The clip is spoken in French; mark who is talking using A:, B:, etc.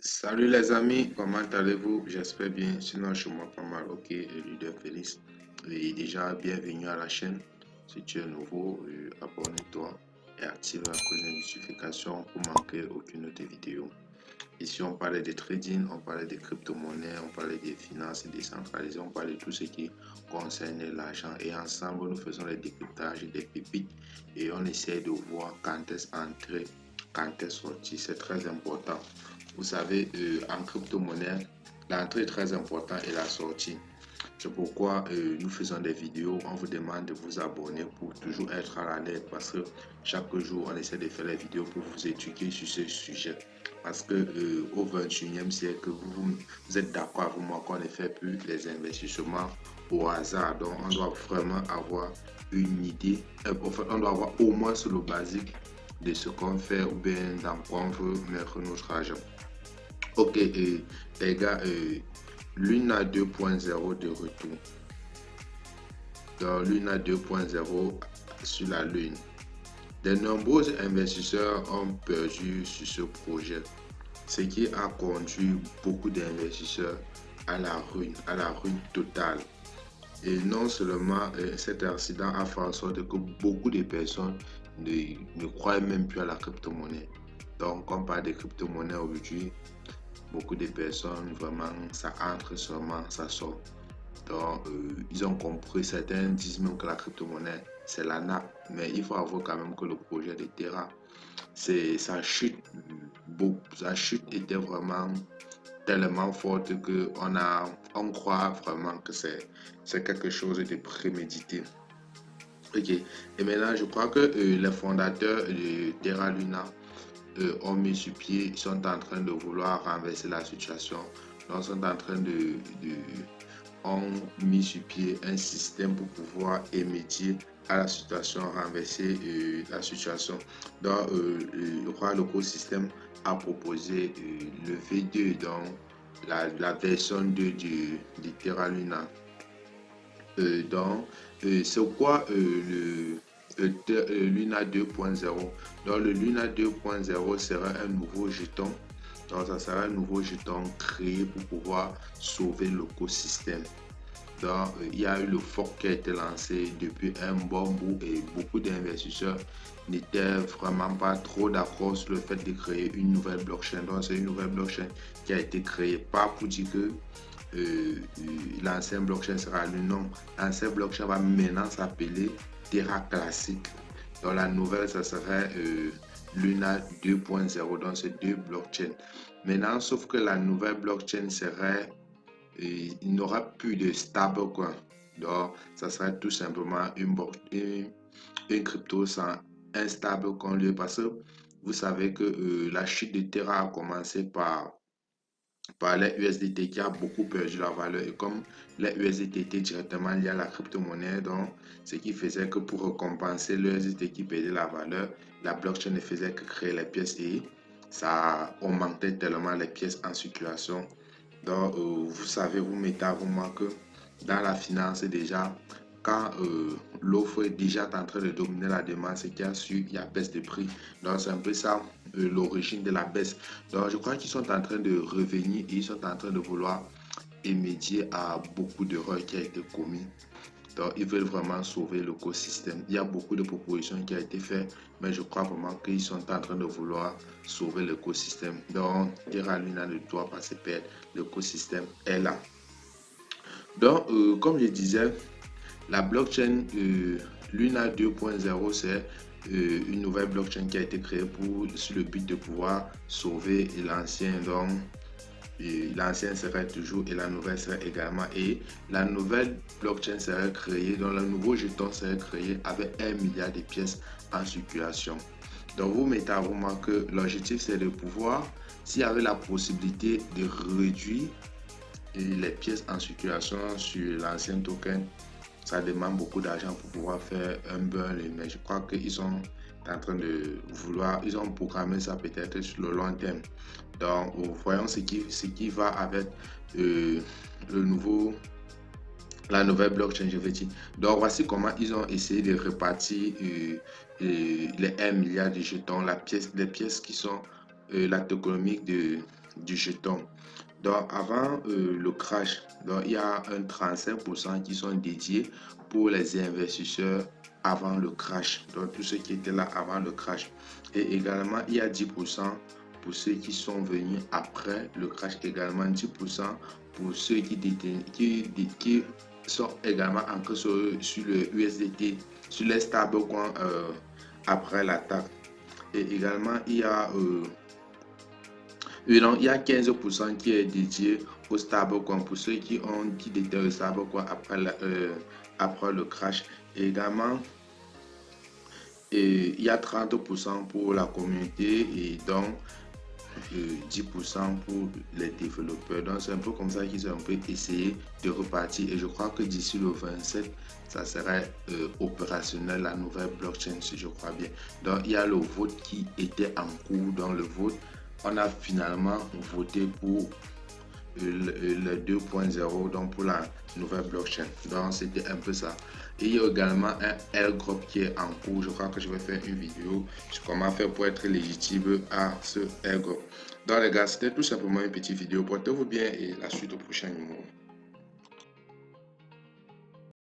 A: Salut les amis, comment allez-vous? J'espère bien, sinon je moi pas mal. Ok, leader Félix. Et déjà, bienvenue à la chaîne. Si tu es nouveau, abonne-toi et active la cloche de notification pour manquer aucune autre vidéo. Ici, on parlait de trading, on parlait de crypto-monnaies, on parlait des finances décentralisées, on parlait de tout ce qui concerne l'argent. Et ensemble, nous faisons les décryptages des pépites et on essaie de voir quand est-ce entrer, quand est-ce sortir. C'est très important. Vous savez, en crypto-monnaie, l'entrée est très importante et la sortie. C'est pourquoi nous faisons des vidéos. On vous demande de vous abonner pour toujours être à l'alerte parce que chaque jour, on essaie de faire des vidéos pour vous éduquer sur ce sujet. Parce que au 21e siècle, vous êtes d'accord avec moi qu'on ne fait plus les investissements au hasard. Donc, on doit vraiment avoir une idée. En fait, on doit avoir au moins sur le basique de ce qu'on fait ou bien dans quoi on veut mettre notre argent. Ok, les gars, Luna 2.0 de retour. Dans Luna 2.0 sur la Lune. De nombreux investisseurs ont perdu sur ce projet, ce qui a conduit beaucoup d'investisseurs à la ruine totale. Et non seulement cet accident a fait en sorte que beaucoup de personnes ne croient même plus à la crypto-monnaie. Donc, on parle de crypto-monnaie aujourd'hui, beaucoup de personnes, vraiment, ça entre seulement, ça sort. Donc, ils ont compris, certains disent même que la crypto-monnaie, c'est la nappe. Mais il faut avouer quand même que le projet de Terra, sa chute était vraiment tellement forte on croit vraiment que c'est quelque chose de prémédité. Ok. Et maintenant, je crois que les fondateurs de Terra Luna ont mis sur pied, ils sont en train de vouloir renverser la situation. Donc, ils sont en train ont mis sur pied un système pour pouvoir émédier à la situation, renverser la situation. Donc, je crois que l'écosystème a proposé le V2, donc la version 2 de Terra Luna. C'est quoi le Luna 2.0? Donc, le Luna 2.0 sera un nouveau jeton. Donc, ça sera un nouveau jeton créé pour pouvoir sauver l'écosystème. Donc, il y a eu le fork qui a été lancé depuis un bon bout et beaucoup d'investisseurs n'étaient vraiment pas trop d'accord sur le fait de créer une nouvelle blockchain. Donc, c'est une nouvelle blockchain qui a été créée, pas pour dire que l'ancien blockchain sera le nom. L'ancien blockchain va maintenant s'appeler Terra Classic. Donc, la nouvelle, ça serait Luna 2.0. Donc, c'est deux blockchains. Maintenant, sauf que la nouvelle blockchain serait il n'y aura plus de stablecoin. Donc, ça serait tout simplement une crypto sans un stablecoin lieu parce que vous savez que la chute de Terra a commencé par les USDT qui a beaucoup perdu la valeur et comme les USDT étaient directement liés à la crypto-monnaie, donc ce qui faisait que pour récompenser le USDT qui perdait la valeur, la blockchain ne faisait que créer les pièces et ça augmentait tellement les pièces en circulation. Donc, vous savez, vous mettez à vous que dans la finance déjà, quand l'offre est déjà en train de dominer la demande, c'est qu'il y a su, il y a baisse de prix. Donc, c'est un peu ça l'origine de la baisse. Donc, je crois qu'ils sont en train de revenir et ils sont en train de vouloir émédier à beaucoup d'erreurs qui ont été commises. Donc, ils veulent vraiment sauver l'écosystème. Il y a beaucoup de propositions qui ont été faites, mais je crois vraiment qu'ils sont en train de vouloir sauver l'écosystème. Donc, Terra Luna ne doit pas se perdre. L'écosystème est là. Donc, comme je disais, la blockchain Luna 2.0, c'est une nouvelle blockchain qui a été créée sur le but de pouvoir sauver l'ancien. Donc, l'ancien serait toujours et la nouvelle serait également. Et la nouvelle blockchain serait créée, donc le nouveau jeton serait créé avec 1 milliard de pièces en circulation. Donc, vous mettez à vous que l'objectif, c'est de pouvoir, s'il y avait la possibilité de réduire les pièces en circulation sur l'ancien token, ça demande beaucoup d'argent pour pouvoir faire un burn, mais je crois qu'ils sont en train de vouloir, ils ont programmé ça peut-être sur le long terme. Donc, voyons ce qui va avec le nouveau, la nouvelle blockchain, je veux dire. Donc, voici comment ils ont essayé de répartir les 1 milliard de jetons, les pièces qui sont la tokenomique du jeton. Donc, avant le crash, donc, il y a un 35% qui sont dédiés pour les investisseurs avant le crash. Donc, tous ceux qui étaient là avant le crash. Et également, il y a 10% pour ceux qui sont venus après le crash. Également, 10% pour ceux qui sont également encore sur le USDT, sur les stablecoins après l'attaque. Et également, il y a 15% qui est dédié au stablecoin pour ceux qui détiennent le stablecoin après le crash. Et également, il y a 30% pour la communauté et donc 10% pour les développeurs. Donc c'est un peu comme ça qu'ils ont un peu essayé de repartir et je crois que d'ici le 27, ça serait opérationnel la nouvelle blockchain si je crois bien. Donc il y a le vote qui était en cours. Dans le vote, on a finalement voté pour le 2.0, donc pour la nouvelle blockchain. Donc c'était un peu ça. Et il y a également un airdrop qui est en cours. Je crois que je vais faire une vidéo sur comment faire pour être légitime à ce airdrop. Donc les gars, c'était tout simplement une petite vidéo. Portez-vous bien et la suite au prochain numéro.